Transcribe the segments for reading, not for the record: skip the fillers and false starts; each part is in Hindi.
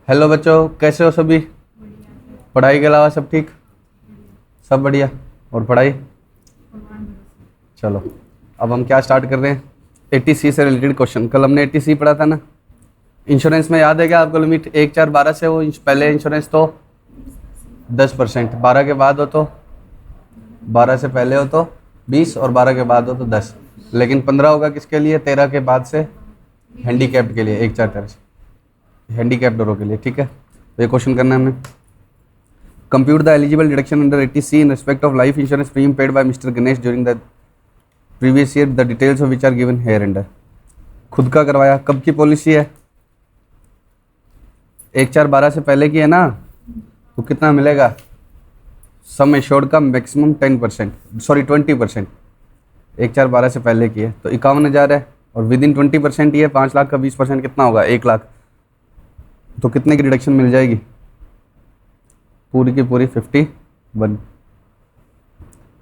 हेलो बच्चों, कैसे हो सभी? पढ़ाई के अलावा सब ठीक? सब बढ़िया। और पढ़ाई? चलो, अब हम क्या स्टार्ट कर रहे हैं? 80C से रिलेटेड क्वेश्चन। कल हमने 80C पढ़ा था ना। इंश्योरेंस में याद है क्या आपको? लिमिट 1, 4, 12 से वो पहले इंश्योरेंस तो 10%, 12 के बाद हो तो 12 से पहले हो तो 20 और 12 के बाद हो तो 10। लेकिन 15 होगा किसके लिए? 13 के बाद से हैंडीकैप्ड के लिए, 1, 4, 13 से हैंडीकैप्ड औरों के लिए। ठीक है, तो ये क्वेश्चन करना है हमें। Compute the eligible deduction under 80C in respect of life insurance premium paid by mister Ganesh during the previous year, the details of which are given here under. खुद का करवाया, कब की पॉलिसी है? 1, 4, 12 से पहले की है ना, तो कितना मिलेगा? सम एश्योर्ड का मैक्सिमम 10%, सॉरी 20%। 1, 4, 12 से पहले की है तो 51,000 है, और विद इन 20% ही है। 5 लाख का 20% कितना होगा? 1 लाख। तो कितने की रिडक्शन मिल जाएगी? पूरी की पूरी 51।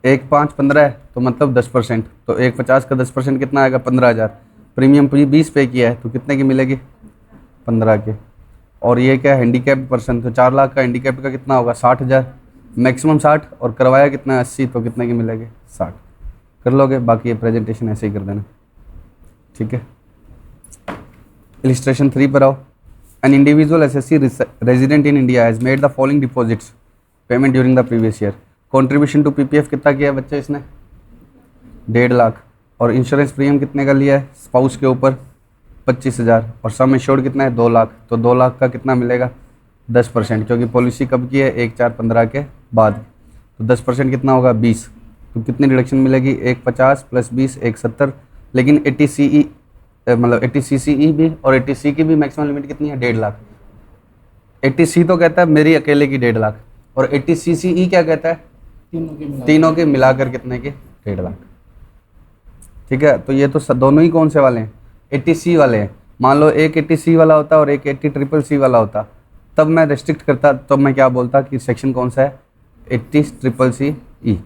1, 5, 15 है तो मतलब 10%, तो 1, 50 का 10% कितना आएगा? 15,000। प्रीमियम 20 पे किया है तो कितने की मिलेगी? 15 के। और ये क्या? हैंडीकैप्ड पर्सन, तो 4 लाख का हैंडीकैप्ड का कितना होगा? 60,000, मैक्सिमम 60, और करवाया कितना? 80, तो कितने की मिलेगी? 60। कर लोगे? बाकी ये प्रेजेंटेशन ऐसे ही कर देना। ठीक है, इलिस्ट्रेशन 3 पर आओ। An individual SSC resident in India has made the following deposits payment during the previous year. Contribution to PPF कितना किया है बच्चे इसने? 1.5 लाख। और इंश्योरेंस प्रीमियम कितने का लिया है स्पाउस के ऊपर? 25,000। और सम एश्योर्ड कितना है? 2 लाख। तो 2 लाख का कितना मिलेगा? 10%, क्योंकि पॉलिसी कब की है? 1, 4, 15 के बाद। तो 10% कितना होगा? 20। तो कितनी रिडक्शन मिलेगी? 150 + 20, 170। लेकिन 80CE मतलब 80CCE भी और 80C की भी मैक्सिमम लिमिट कितनी है? 1.5 लाख। 80C तो कहता है मेरी अकेले की 1.5 लाख, और 80CCE क्या कहता है? तीनों के मिलाकर कितने के? 1.5 लाख। ठीक है, तो ये तो दोनों ही कौन से वाले हैं? 80C वाले हैं। मान लो एक 80C वाला होता और एक 80CCC वाला होता, तब मैं रिस्ट्रिक्ट करता, तब मैं क्या बोलता कि सेक्शन कौन सा है? 80CCE।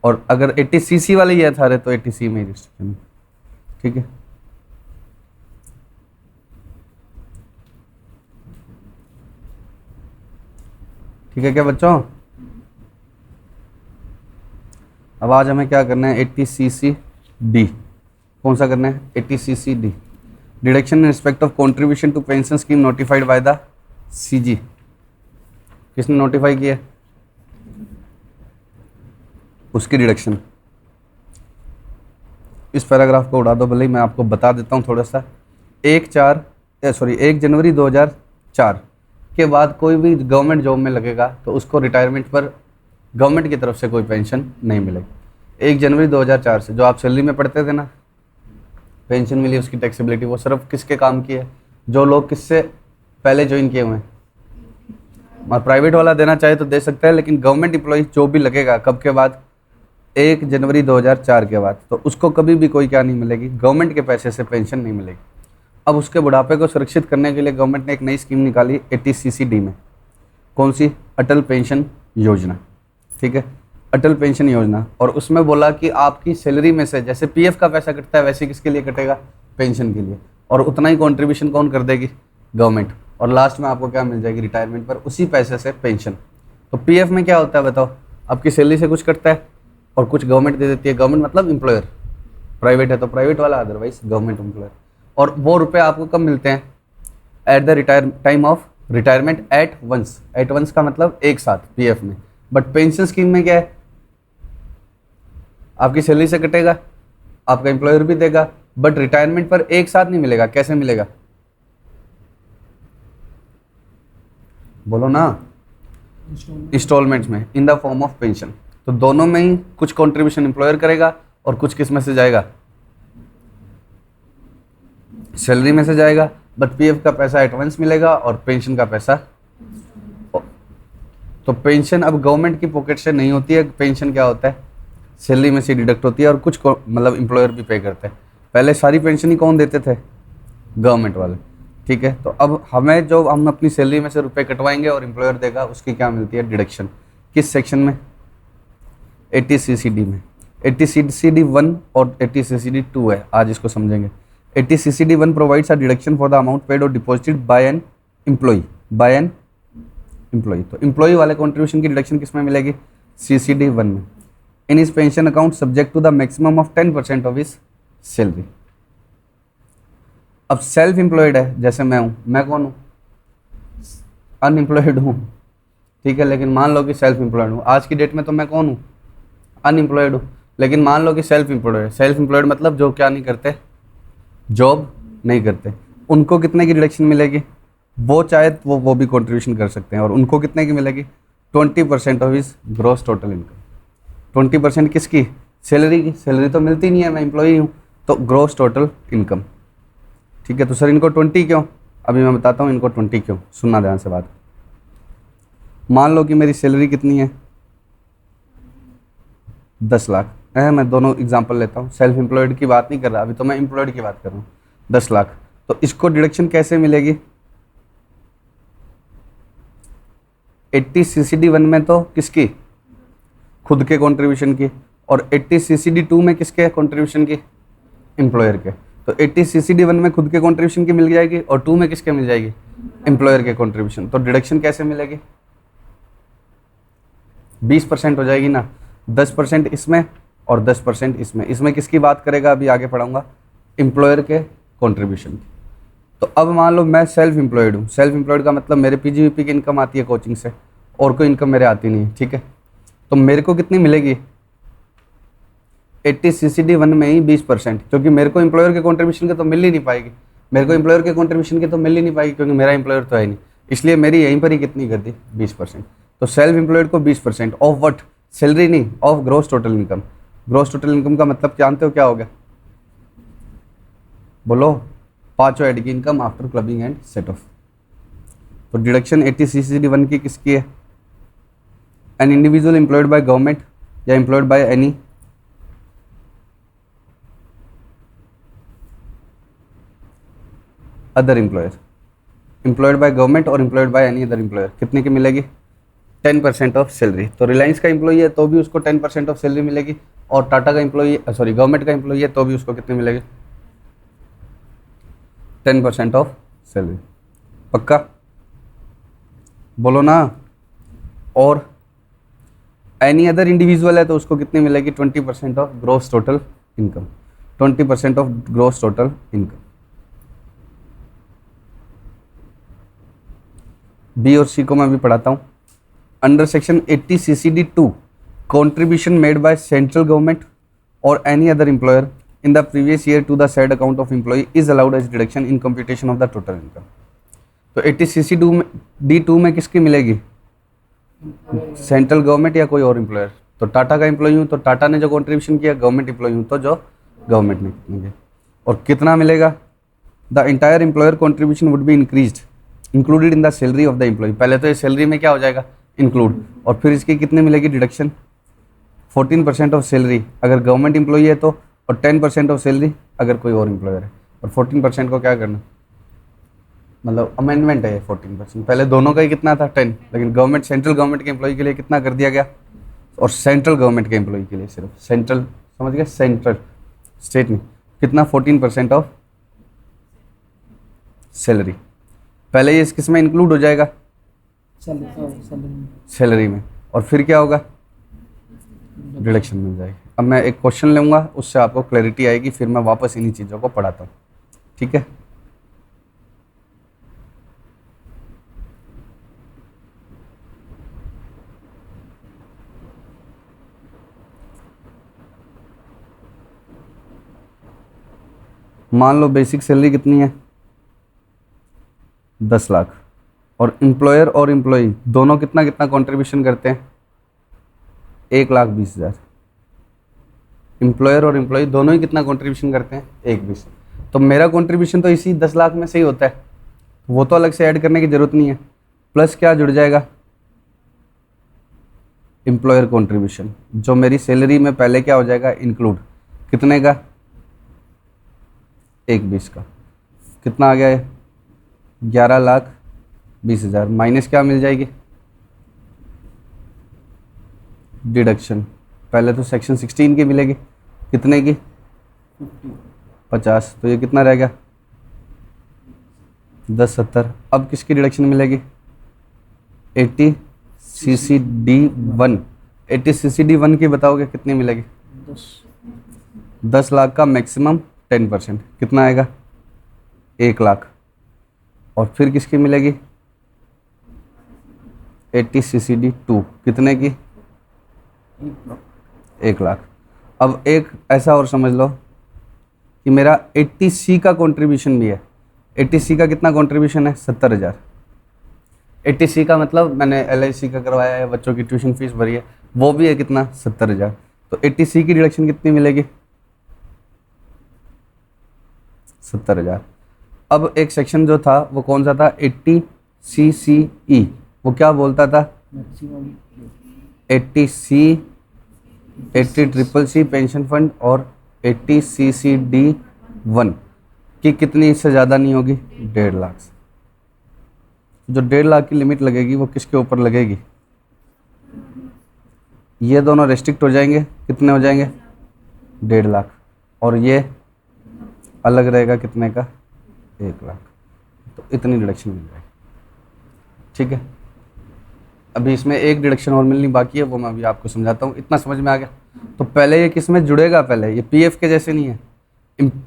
और अगर 80CC वाले ये था तो 80C में ही रिस्ट्रिक्शन। ठीक है, ठीक है क्या बच्चों? अब आज हमें क्या करना है? 80CCD। कौन सा करना है? 80CCD। Deduction in respect of contribution to pension scheme notified by the CG। किसने नोटिफाई किया? उसकी डिडक्शन। इस पैराग्राफ को उड़ा दो, भले ही मैं आपको बता देता हूँ थोड़ा सा। 1 जनवरी 2004 के बाद कोई भी गवर्नमेंट जॉब में लगेगा तो उसको रिटायरमेंट पर गवर्नमेंट की तरफ से कोई पेंशन नहीं मिलेगी। 1 जनवरी 2004 से जो आप सैलरी में पढ़ते थे ना, पेंशन मिली, उसकी टैक्सेबिलिटी वो सिर्फ किसके काम की है? जो लोग किससे पहले ज्वाइन किए हुए हैं। और प्राइवेट वाला देना चाहे तो दे सकता है, लेकिन गवर्नमेंट एम्प्लॉय जो भी लगेगा कब के बाद? 1 जनवरी 2004 के बाद, तो उसको कभी भी कोई क्या नहीं मिलेगी? गवर्नमेंट के पैसे से पेंशन नहीं मिलेगी। अब उसके बुढ़ापे को सुरक्षित करने के लिए गवर्नमेंट ने एक नई स्कीम निकाली 80CCD में। कौन सी? अटल पेंशन योजना। ठीक है, अटल पेंशन योजना। और उसमें बोला कि आपकी सैलरी में से जैसे PF का पैसा कटता है वैसे किसके लिए कटेगा? पेंशन के लिए। और उतना ही कॉन्ट्रीब्यूशन कौन कर देगी? गवर्नमेंट। और लास्ट में आपको क्या मिल जाएगी? रिटायरमेंट पर उसी पैसे से पेंशन। तो PF में क्या होता है बताओ? आपकी सैलरी से कुछ कटता है और कुछ गवर्नमेंट दे देती है। गवर्नमेंट मतलब एम्प्लॉयर, प्राइवेट है तो प्राइवेट वाला, अदरवाइज गवर्नमेंट एम्प्लॉयर। और वो रुपए आपको कब मिलते हैं? At the time of retirement at once. At once का मतलब एक साथ PF में। बट पेंशन स्कीम में क्या है? आपकी सैलरी से कटेगा, आपका एम्प्लॉयर भी देगा, बट रिटायरमेंट पर एक साथ नहीं मिलेगा। कैसे मिलेगा? बोलो ना। इंस्टॉलमेंट्स में, in the form of pension. तो दोनों में ही कुछ कंट्रीब्यूशन एम्प्लॉयर करेगा और कुछ किस में से जाएगा? सैलरी में से जाएगा। बट PF का पैसा एडवांस मिलेगा और पेंशन का पैसा, तो पेंशन अब गवर्नमेंट की पॉकेट से नहीं होती है। पेंशन क्या होता है? सैलरी में से डिडक्ट होती है, और कुछ मतलब एम्प्लॉयर भी पे करते हैं। पहले सारी पेंशन ही कौन देते थे? गवर्नमेंट वाले। ठीक है, तो अब हमें जो हम अपनी सैलरी में से रुपए कटवाएंगे और एम्प्लॉयर देगा, उसकी क्या मिलती है? डिडक्शन। किस सेक्शन में? 80CCD में। 80CCD 1 और 80CCD 2 है, आज इसको समझेंगे। 80CCD 1 provides a deduction for the amount paid or deposited by an employee by an employee. तो एम्प्लॉई वाले कंट्रीब्यूशन की डिडक्शन किस में मिलेगी? CCD 1 में। In his pension account subject to the maximum of 10% of his salary. अब सेल्फ एम्प्लॉयड है, जैसे मैं हूँ, मैं कौन हूँ? अनएम्प्लॉयड हूँ, ठीक है। लेकिन मान लो कि सेल्फ एम्प्लॉयड हूँ, आज की डेट में तो मैं कौन हूँ? अनएम्प्लॉयड हूँ। लेकिन मान लो कि सेल्फ एम्प्लॉयड है। सेल्फ एम्प्लॉयड मतलब जो क्या नहीं करते, जॉब नहीं करते, उनको कितने की डिडक्शन मिलेगी? वो चाहे वो भी कंट्रीब्यूशन कर सकते हैं, और उनको कितने की मिलेगी? 20% of is gross total income. 20% किसकी? सैलरी की। सैलरी तो मिलती नहीं है, मैं एम्प्लॉई हूँ, तो ग्रॉस टोटल इनकम, ठीक है। तो सर इनको 20 क्यों? अभी मैं बताता हूँ इनको 20 क्यों, सुनना ध्यान से बात। मान लो कि मेरी सैलरी कितनी है? 10 लाख है। मैं दोनों एग्जांपल लेता हूँ, सेल्फ एम्प्लॉयड की बात नहीं कर रहा, अभी तो मैं एम्प्लॉयड की बात कर रहा हूँ। 10 लाख, तो इसको डिडक्शन कैसे मिलेगी? 80 CCD 1 में तो किसकी? खुद के कंट्रीब्यूशन की। और 80 CCD 2 में किसके कंट्रीब्यूशन की? एम्प्लॉयर के। तो 80 CCD 1 में खुद के कंट्रीब्यूशन की मिल जाएगी, और 2 में किसके मिल जाएगी? एम्प्लॉयर के कंट्रीब्यूशन। तो डिडक्शन कैसे मिलेगी? 20% हो जाएगी ना। 10% इसमें और 10% इसमें। इसमें किसकी बात करेगा? अभी आगे पढ़ाऊंगा, एम्प्लॉयर के कंट्रीब्यूशन की। तो अब मान लो मैं सेल्फ एम्प्लॉयड हूँ। सेल्फ एम्प्लॉयड का मतलब मेरे PGVP की इनकम आती है कोचिंग से, और कोई इनकम मेरे आती नहीं है, ठीक है। तो मेरे को कितनी मिलेगी? 80 CCD 1 में ही 20%, क्योंकि मेरे को एम्प्लॉयर के कंट्रीब्यूशन की तो मिल ही नहीं पाएगी। मेरे को एम्प्लॉयर के कंट्रीब्यूशन की तो मिल ही नहीं पाएगी, क्योंकि मेरा एम्प्लॉयर तो है नहीं। इसलिए मेरी यहीं पर ही कितनी कर दी? 20%। तो सेल्फ एम्प्लॉयड को 20% ऑफ वट? सैलरी नहीं, of gross total income. Gross total income का मतलब जानते हो क्या हो गया? बोलो। पांचों ऐड की income after clubbing and set off. तो डिडक्शन 80 CCD 1 की किसकी है? An individual employed by government या employed by any other employer. Employed by government और employed by any other employer, कितने की मिलेगी? 10% ऑफ सैलरी। तो रिलायंस का एम्प्लॉई है तो भी उसको 10% ऑफ सैलरी मिलेगी, और टाटा का एम्प्लॉई, सॉरी गवर्नमेंट का एम्प्लॉई है तो भी उसको कितनी मिलेगी? 10% ऑफ सैलरी। पक्का? बोलो ना। और एनी अदर इंडिविजुअल है तो उसको कितनी मिलेगी? 20% of gross total income. 20% of gross total income. B और सी को मैं भी पढ़ाता हूँ। Under section 80 CCD 2 contribution made by central government or any other employer in the previous year to the said account of employee is allowed as deduction in computation of the total income। तो 80 CCD D2 में किसकी मिलेगी? सेंट्रल गवर्नमेंट या कोई और एम्प्लॉयर। तो टाटा का एम्प्लॉई हूँ तो टाटा ने जो कंट्रीब्यूशन किया, गवर्नमेंट एम्प्लॉई हूँ तो जो गवर्नमेंट ने कितने किया। और कितना मिलेगा? The entire employer contribution would be included in the salary of the employee. पहले तो ये सैलरी में क्या हो जाएगा? इंक्लूड। और फिर इसकी कितनी मिलेगी डिडक्शन? 14% ऑफ सैलरी अगर गवर्नमेंट एम्प्लॉई है तो, और 10% ऑफ सैलरी अगर कोई और एम्प्लॉयर है। और 14% को क्या करना? मतलब अमेंडमेंट है ये 14%। पहले दोनों का ही कितना था? 10, लेकिन गवर्नमेंट, सेंट्रल गवर्नमेंट के एम्प्लॉई के लिए कितना कर दिया गया? और सेंट्रल गवर्नमेंट के एम्प्लॉई के लिए सिर्फ, सेंट्रल, समझ गए? सेंट्रल, स्टेट नहीं। कितना? 14% ऑफ सैलरी। पहले ये किस में इंक्लूड हो जाएगा? सैलरी में। और फिर क्या होगा? डिडक्शन मिल जाएगी। अब मैं एक क्वेश्चन लूँगा, उससे आपको क्लैरिटी आएगी, फिर मैं वापस इन्हीं चीज़ों को पढ़ाता हूँ, ठीक है। मान लो बेसिक सैलरी कितनी है? 10 लाख। और एम्प्लॉयर और एम्प्लॉई दोनों कितना कितना कंट्रीब्यूशन करते हैं? 1,20,000। एम्प्लॉयर और एम्प्लॉई दोनों ही कितना कंट्रीब्यूशन करते हैं? 1,20,000। तो मेरा कंट्रीब्यूशन तो इसी 10 लाख में से ही होता है, वो तो अलग से ऐड करने की जरूरत नहीं है। प्लस क्या जुड़ जाएगा? एम्प्लॉयर कंट्रीब्यूशन, जो मेरी सैलरी में पहले क्या हो जाएगा? इंक्लूड। कितने का? 1,20,000 का। कितना आ गया है? 11,20,000 माइनस क्या मिल जाएगी? डिडक्शन। पहले तो सेक्शन 16 की मिलेगी, कितने की? 50। तो ये कितना रह गया? 10,70। अब किसकी डिडक्शन मिलेगी? 80 CCD1, 80 CCD1 की बताओगे कितनी मिलेगी? 10 लाख का मैक्सिमम 10%, कितना आएगा? 1 लाख। और फिर किसकी मिलेगी? 80 CCD2, कितने की? 1 लाख। अब एक ऐसा और समझ लो कि मेरा 80C का कंट्रीब्यूशन भी है। 80C का कितना कंट्रीब्यूशन है? 70,000। 80C का मतलब मैंने LIC का करवाया है, बच्चों की ट्यूशन फीस भरी है, वो भी है कितना? 70,000। तो 80C की डिडक्शन कितनी मिलेगी? 70,000। अब एक सेक्शन जो था वो कौन सा था? 80CCE। वो क्या बोलता था? 80C, 80CCC पेंशन फंड और 80CCD1 की कितनी इससे ज़्यादा नहीं होगी? 1.5 लाख से। जो 1.5 लाख की लिमिट लगेगी वो किसके ऊपर लगेगी? ये दोनों रेस्ट्रिक्ट हो जाएंगे, कितने हो जाएंगे? 1.5 लाख। और ये अलग रहेगा कितने का? 1 लाख। तो इतनी डिडक्शन मिल जाएगी। ठीक है, अभी इसमें एक डिडक्शन और मिलनी बाकी है, वो मैं अभी आपको समझाता हूँ। इतना समझ में आ गया? तो पहले ये किस में जुड़ेगा? पहले ये PF के जैसे नहीं है।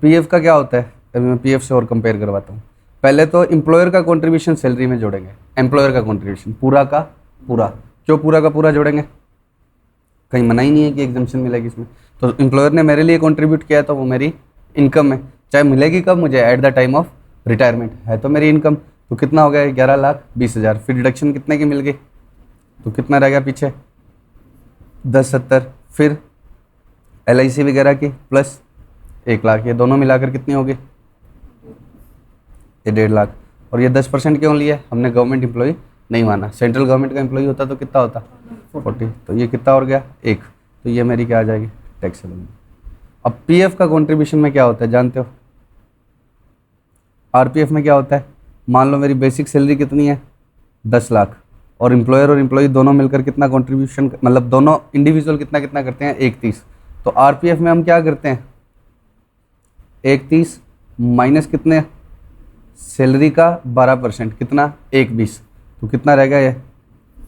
PF का क्या होता है? अभी मैं PF से और कंपेयर करवाता हूँ। पहले तो एम्प्लॉयर का कंट्रीब्यूशन सैलरी में जोड़ेंगे, एम्प्लॉयर का कंट्रीब्यूशन पूरा का पूरा। क्यों पूरा का पूरा जोड़ेंगे? कहीं मना ही नहीं है कि एग्जम्पशन मिलेगी इसमें। तो एम्प्लॉयर ने मेरे लिए कंट्रीब्यूट किया तो वो मेरी इनकम है, चाहे मिलेगी कब? मुझे eight the time of retirement, है तो मेरी इनकम। तो कितना हो गया? 11,20,000। फिर डिडक्शन कितने की मिल गई? तो कितना रह गया पीछे? 10,70। फिर LIC वगैरह की प्लस 1 लाख, ये दोनों मिलाकर कितनी होगी? ये 1.5 लाख। और ये 10% क्यों लिया? हमने गवर्नमेंट एम्प्लॉई नहीं माना। सेंट्रल गवर्नमेंट का एम्प्लॉई होता तो कितना होता? 40। तो ये कितना और गया? 1। तो ये मेरी क्या आ जाएगी? टैक्सेबल। अब PF का कंट्रीब्यूशन में क्या होता है जानते हो? RPF में क्या होता है? मान लो मेरी बेसिक सैलरी कितनी है? 10 लाख। और एम्प्लॉयर और एम्प्लॉई दोनों मिलकर कितना कंट्रीब्यूशन, मतलब दोनों इंडिविजुअल कितना कितना करते हैं? 1,30। तो RPF में हम क्या करते हैं? 1,30 माइनस कितने? सैलरी का 12%, कितना? 1,20। तो कितना रहेगा? ये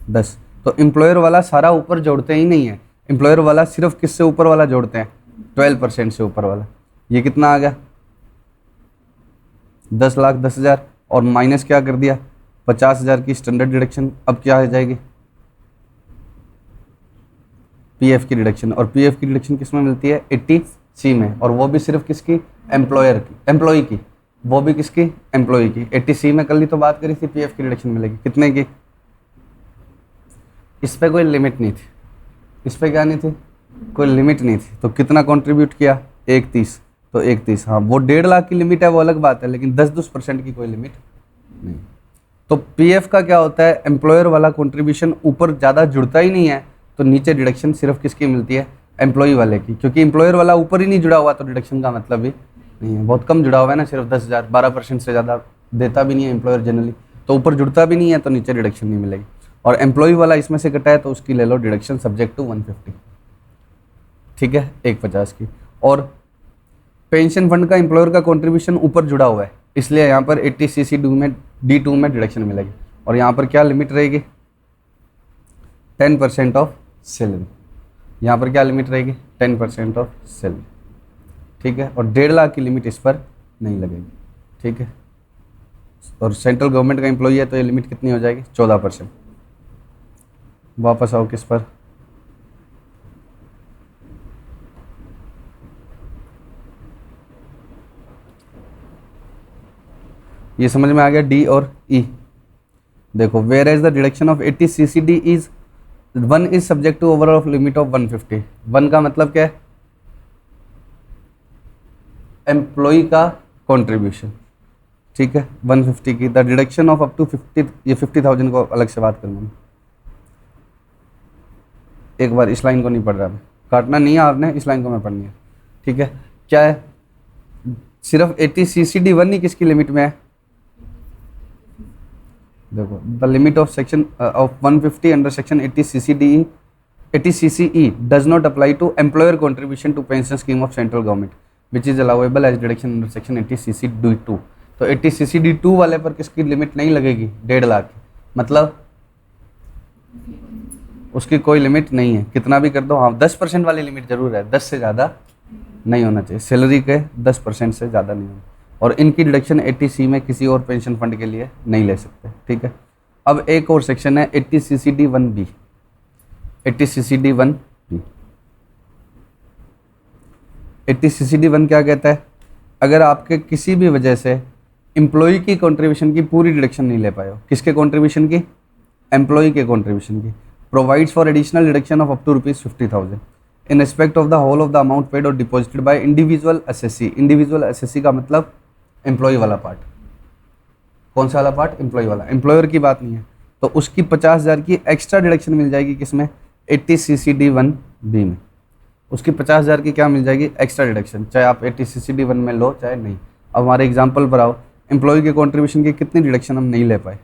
10। तो एम्प्लॉयर वाला सारा ऊपर जोड़ते ही नहीं है, एम्प्लॉयर वाला सिर्फ किससे ऊपर वाला जोड़ते हैं? 12% से ऊपर वाला। ये कितना आ गया? 10,10,000। और माइनस क्या कर दिया? 50,000 की स्टैंडर्ड डिडक्शन। अब क्या आ जाएगी? PF की डिडक्शन। और PF की डिडक्शन किस में मिलती है? 80C में। और वो भी सिर्फ किसकी? एम्प्लॉयर की, एम्प्लॉय की। वो भी किसकी? एम्प्लॉय की। 80C में कल ही तो बात करी थी, PF की डिडक्शन मिलेगी कितने की? इस पर कोई लिमिट नहीं थी, इस पर क्या नहीं थी? कोई लिमिट नहीं थी। तो कितना कंट्रीब्यूट किया? 1,30। तो 1,30, हाँ वो 1.5 लाख की लिमिट है, वो अलग बात है, लेकिन 10% की कोई लिमिट नहीं। तो PF का क्या होता है? एम्प्लॉयर वाला कंट्रीब्यूशन ऊपर ज़्यादा जुड़ता ही नहीं है, तो नीचे डिडक्शन सिर्फ किसकी मिलती है? एम्प्लॉय वाले की। क्योंकि एम्प्लॉयर वाला ऊपर ही नहीं जुड़ा हुआ तो डिडक्शन का मतलब भी नहीं है। बहुत कम जुड़ा हुआ है ना, सिर्फ 10,000, 12% से ज़्यादा देता भी नहीं है एम्प्लॉयर जनरली, तो ऊपर जुड़ता भी नहीं है, तो नीचे डिडक्शन नहीं मिलेगी। और एम्प्लॉय वाला इसमें से कटा है तो उसकी ले लो डिडक्शन सब्जेक्ट टू 150, ठीक है, 150 की। और पेंशन फंड का एम्प्लॉयर का कंट्रीब्यूशन ऊपर जुड़ा हुआ है, इसलिए यहाँ पर 80CC D2 में डिडक्शन मिलेगी। और यहाँ पर क्या लिमिट रहेगी? 10% ऑफ सैलरी। यहाँ पर क्या लिमिट रहेगी? 10% ऑफ सैलरी, ठीक है। और 1.5 लाख की लिमिट इस पर नहीं लगेगी, ठीक है। और सेंट्रल गवर्नमेंट का एम्प्लॉई है तो ये लिमिट कितनी हो जाएगी? 14%। वापस आओ किस पर? ये समझ में आ गया? D और E। देखो, whereas the deduction of 80CCD is 1 is subject to overall of limit of 150। 1 का मतलब क्या है? एम्प्लॉय का कंट्रीब्यूशन, ठीक है, 150 की। The deduction of up to 50, ये 50,000 को अलग से बात करूँगा मैं। एक बार इस लाइन को नहीं पढ़ रहा मैं, काटना नहीं है आपने, इस लाइन को मैं पढ़नी है, ठीक है। क्या है? सिर्फ 80CCD1 ही किसकी लिमिट में है? देखो, the limit of section of 150 under section 80CCE does not apply to employer contribution to pension scheme of central government which is allowable as deduction under section 80CCD2। तो 80CCD2 वाले पर किसकी लिमिट नहीं लगेगी? 1.5 लाख की। मतलब उसकी कोई लिमिट नहीं है, कितना भी कर दो। हाँ 10% वाली लिमिट जरूर है, 10 से ज़्यादा नहीं होना चाहिए, सैलरी के 10% से ज़्यादा नहीं होना। और इनकी डिडक्शन 80C में किसी और पेंशन फंड के लिए नहीं ले सकते, ठीक है। अब एक और सेक्शन है 80CCD1B। 80CCD1B 80CCD1 क्या कहता है? अगर आपके किसी भी वजह से एम्प्लॉय की कंट्रीब्यूशन की पूरी डिडक्शन नहीं ले पाए हो, किसके कंट्रीब्यूशन की? एम्प्लॉय के कंट्रीब्यूशन की, provides for additional deduction of up to ₹50,000 in respect of the whole of the amount paid और deposited by individual assessee. Individual assessee का मतलब एम्प्लॉय वाला पार्ट। कौन सा वाला पार्ट? एम्प्लॉय वाला, एम्प्लॉयर की बात नहीं है। तो उसकी 50,000 की एक्स्ट्रा डिडक्शन मिल जाएगी किसमें? 80CCD1B में। उसकी 50,000 की क्या मिल जाएगी? एक्स्ट्रा डिडक्शन, चाहे आप 80CCD1 में लो चाहे नहीं। अब हमारे एग्जाम्पल पर आओ, एम्प्लॉय के कॉन्ट्रीब्यूशन की कितनी डिडक्शन हम नहीं ले पाए?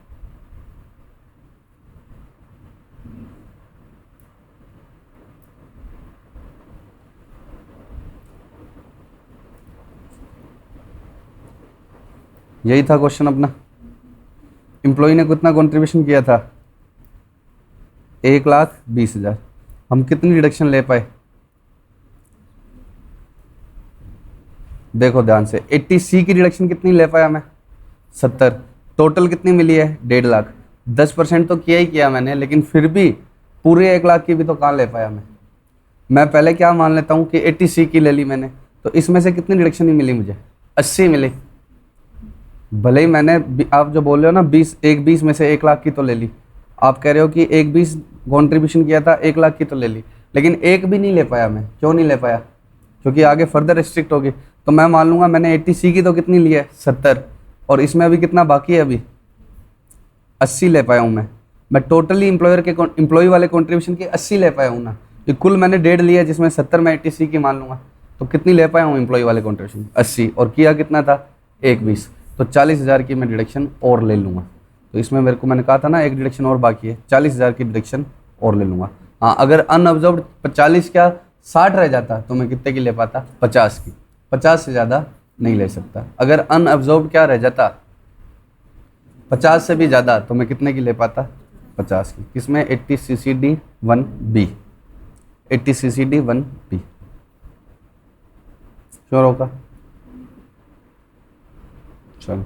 यही था क्वेश्चन अपना। एम्प्लॉय ने कितना कंट्रीब्यूशन किया था? 1,20,000। हम कितनी डिडक्शन ले पाए? देखो ध्यान से, 80C की डिडक्शन कितनी ले पाया मैं? 70। टोटल कितनी मिली है? 1.5 लाख। 10% तो किया ही किया मैंने, लेकिन फिर भी पूरे 1 लाख की भी तो कहाँ ले पाया मैं पहले क्या मान लेता हूँ कि 80C की ले ली मैंने, तो इसमें से कितनी डिडक्शन ही मिली मुझे? 80 मिली। भले ही मैंने, आप जो बोल रहे हो ना 20 में से 1 लाख की तो ले ली, आप कह रहे हो कि 20 कॉन्ट्रीब्यूशन किया था 1 लाख की तो ले ली, लेकिन एक भी नहीं ले पाया मैं। क्यों नहीं ले पाया? क्योंकि आगे फर्दर रिस्ट्रिक्ट होगी। तो मैं मान लूँगा मैंने 80C की तो कितनी ली है? 70, और इसमें अभी कितना बाकी है? अभी 80 ले पाया हूँ मैं टोटली एम्प्लॉय वाले कॉन्ट्रीब्यूशन की 80 ले पाया हूँ ना। ये कुल मैंने 1.5 लिया, जिसमें 70 मैं 80C की मान लूँगा, तो कितनी ले पाया हूँ एम्प्लॉय वाले कॉन्ट्रीब्यूशन? 80। और किया कितना था? 1,20। तो 40,000 की मैं डिडक्शन और ले लूँगा। तो इसमें मेरे को, मैंने कहा था ना एक डिडक्शन और बाकी है, 40,000 की डिडक्शन और ले लूँगा। हाँ अगर अनऑब्जर्व्ड 40 क्या 60 रह जाता तो मैं कितने की ले पाता? 50 की। 50 से ज़्यादा नहीं ले सकता। अगर अनऑब्जर्व्ड क्या रह जाता? 50 से भी ज़्यादा, तो मैं कितने की ले पाता? 50 की। किसमें? 80CCD1B। 80CCD1B श्योर होगा? चलो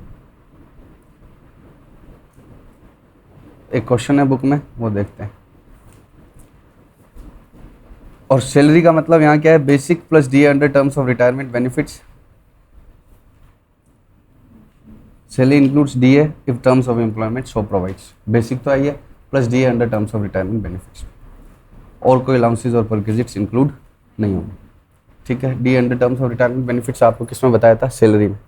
एक क्वेश्चन है बुक में, वो देखते हैं। और सैलरी का मतलब यहाँ क्या है? Basic plus DA under terms of retirement benefits. Salary includes DA if terms of employment so provides. Basic तो आई है, plus DA under terms of retirement benefits, और कोई अलाउंसेज और परक्विजिट्स इंक्लूड नहीं होंगे, ठीक है। D under terms of retirement benefits आपको किस में बताया था? सैलरी में।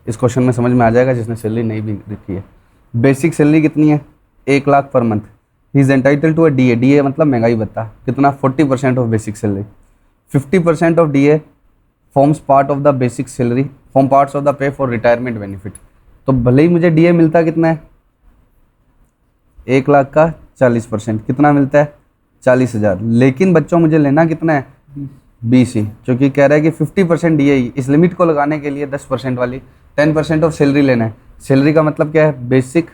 इस क्वेश्चन में समझ में आ जाएगा जिसने सैलरी नहीं भी लिखी है। बेसिक सैलरी कितनी है? 1 lakh per month. He is entitled to a DA. DA मतलब महंगाई भत्ता। कितना? 40% of basic salary. 50% of DA forms part of the basic salary, form parts of the pay for retirement benefit. तो भले ही मुझे डीए मिलता कितना है? 1 लाख का 40% कितना मिलता है? 40,000। लेकिन बच्चों मुझे लेना कितना है? 20 ही, क्योंकि कह रहा है कि 50% डीए ही। इस लिमिट को लगाने के लिए 10% वाली 10% ऑफ सैलरी लेना है। सैलरी का मतलब क्या है? बेसिक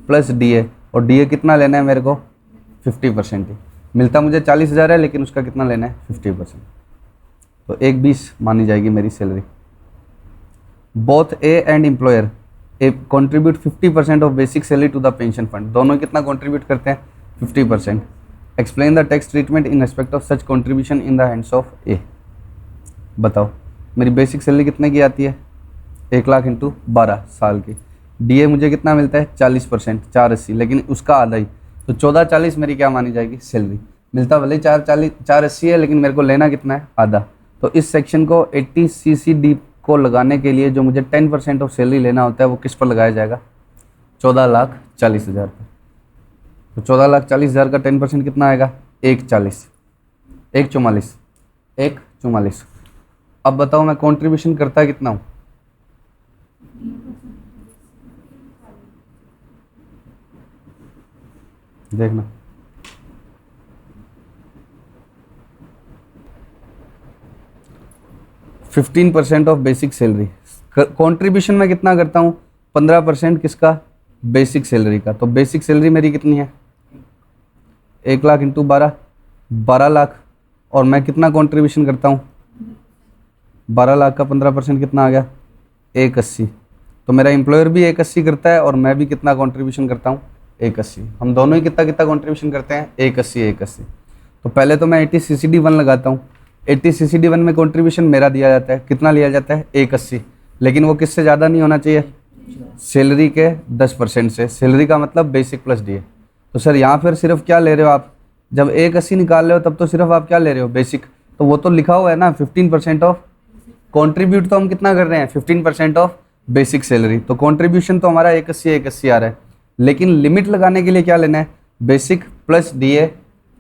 प्लस डीए, और डीए कितना लेना है मेरे को? 50% ही। मिलता मुझे 40,000 है, लेकिन उसका कितना लेना है? 50%। तो 1,20 मानी जाएगी मेरी salary. Both A and employer A contribute 50% of basic salary to the pension fund. दोनों कितना कॉन्ट्रीब्यूट करते हैं? 50%। Explain the tax treatment in respect of such contribution in the hands of A. बताओ मेरी बेसिक सैलरी कितने की आती है? 1 लाख इंटू 12 साल की। डीए मुझे कितना मिलता है? 40%, 480, लेकिन उसका आधा ही, तो 1440 मेरी क्या मानी जाएगी? सैलरी। मिलता भले 480 है, लेकिन मेरे को लेना कितना है? आधा। तो इस सेक्शन को 80CCD को लगाने के लिए जो मुझे 10% ऑफ सैलरी लेना होता है, वो किस पर लगाया जाएगा? 14,40,000 पर। तो 14,40,000 का 10% कितना आएगा? 1,40, 1,44, 1,44। अब बताओ मैं कंट्रीब्यूशन करता कितना हूँ? देखना, %15 ऑफ बेसिक सैलरी। कंट्रीब्यूशन में कितना करता हूँ? 15% किसका? बेसिक सैलरी का। तो बेसिक सैलरी मेरी कितनी है? 1 लाख इंटू 12, 12 लाख। और मैं कितना कंट्रीब्यूशन करता हूँ? 12 लाख का 15% कितना आ गया? 180। तो मेरा एम्प्लॉयर भी 180 करता है और मैं भी कितना कंट्रीब्यूशन करता हूँ? 180। हम दोनों ही कितना कितना कंट्रीब्यूशन करते हैं? 180 180। तो पहले तो मैं 80 CCD1 लगाता हूँ। 80 CCD1 में कंट्रीब्यूशन मेरा दिया जाता है, कितना लिया जाता है? 180। लेकिन वो किससे ज़्यादा नहीं होना चाहिए? सैलरी के 10% से। सैलरी का मतलब बेसिक प्लस डीए। तो सर यहाँ फिर सिर्फ क्या ले रहे हो आप? जब 180 निकाल रहे हो तब तो सिर्फ आप क्या ले रहे हो? बेसिक। तो वो तो लिखा हुआ है ना 15% ऑफ कंट्रीब्यूट। तो हम कितना कर रहे हैं? 15% ऑफ बेसिक सैलरी। तो कंट्रीब्यूशन तो हमारा 180 180 आ रहा है, लेकिन लिमिट लगाने के लिए क्या लेना है? Basic plus DA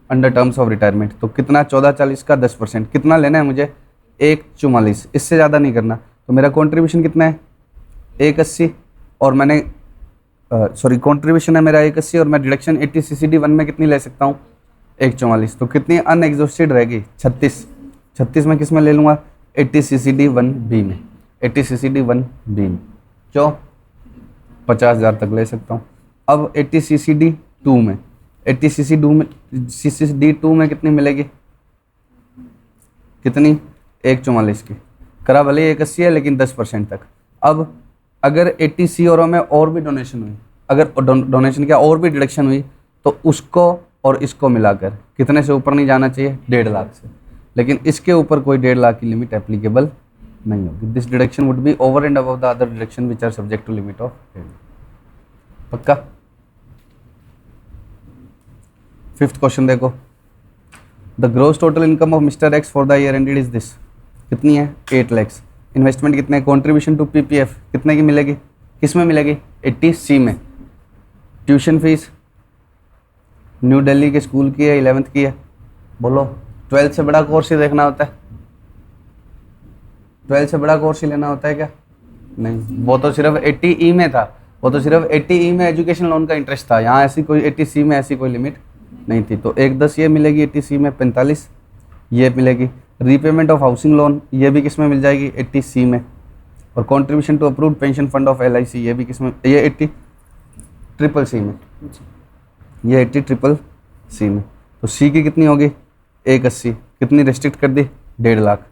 under terms of retirement. तो कितना? 1440 का 10%। कितना लेना है मुझे? 144। इससे ज़्यादा नहीं करना। तो मेरा कंट्रीब्यूशन कितना है? 180। और मैंने सॉरी कंट्रीब्यूशन है मेरा 180 और मैं डिडक्शन 80 CCD1 में कितनी ले सकता हूँ? 144। तो कितनी अनएग्जॉस्टेड रहेगी? 36। 36 में किस में ले लूँगा? 80 CCD1B में। 80 CCD1B में क्यों? 50,000 तक ले सकता हूँ। अब 80 CCD2 में, 80 CCD2 में कितनी मिलेगी? कितनी? 144 की। करा भले 180 है लेकिन 10% तक। अब अगर 80 सी में और भी डोनेशन हुई, अगर डोनेशन क्या और भी डिडक्शन हुई, तो उसको और इसको मिलाकर कितने से ऊपर नहीं जाना चाहिए? 1.5 लाख से। लेकिन इसके ऊपर कोई 1.5 लाख की लिमिट एप्लीकेबल नहीं होगी। This deduction would be over and above the other deduction which are subject to limit of 1.5 lakh. पक्का? 5th क्वेश्चन देखो। The gross total income of mister X for the year ended is this. कितनी है? 8 lakhs। इन्वेस्टमेंट कितने? कंट्रीब्यूशन टू पीपीएफ कितने की मिलेगी? किस में मिलेगी? 80 सी में। ट्यूशन फीस न्यू दिल्ली के स्कूल की है, 11th की है। बोलो 12th से बड़ा कोर्स ही देखना होता है? 12th से बड़ा कोर्स ही लेना होता है क्या? नहीं, वो तो सिर्फ 80 ई में था। वो तो सिर्फ 80 ई में एजुकेशन लोन का इंटरेस्ट था। यहाँ ऐसी कोई 80 सी में ऐसी कोई लिमिट नहीं थी। तो 110 ये मिलेगी 80 सी में, 45 ये मिलेगी। रीपेमेंट ऑफ हाउसिंग लोन ये भी किस में मिल जाएगी? 80 सी में। और contribution to approved pension fund of LIC ये भी किस में? ये 80 ट्रिपल सी में। ये 80 ट्रिपल सी में। तो सी की कितनी होगी? 180। कितनी रेस्ट्रिक्ट कर दी? 1.5 लाख।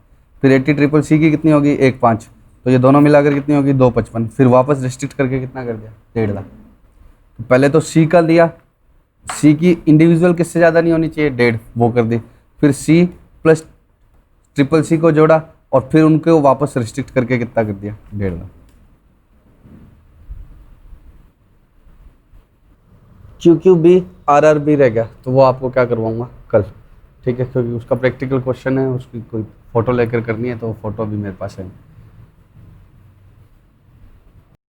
फिर 80 ट्रिपल सी की कितनी होगी? 1.5। तो ये दोनों मिलाकर कितनी होगी? 255। फिर वापस रेस्ट्रिक्ट करके कितना कर दिया? 1.5 लाख। तो पहले तो सी का दिया, सी की इंडिविजुअल किससे ज़्यादा नहीं होनी चाहिए? 1.5, वो कर दी। फिर सी प्लस ट्रिपल सी को जोड़ा और फिर उनको वापस रिस्ट्रिक्ट करके कितना कर दिया? 1.5 लाख। QQB RRB रह गया, तो वो आपको क्या करवाऊंगा कल, ठीक है? क्योंकि उसका प्रैक्टिकल क्वेश्चन है, उसकी कोई फ़ोटो लेकर करनी है, तो फोटो भी मेरे पास है।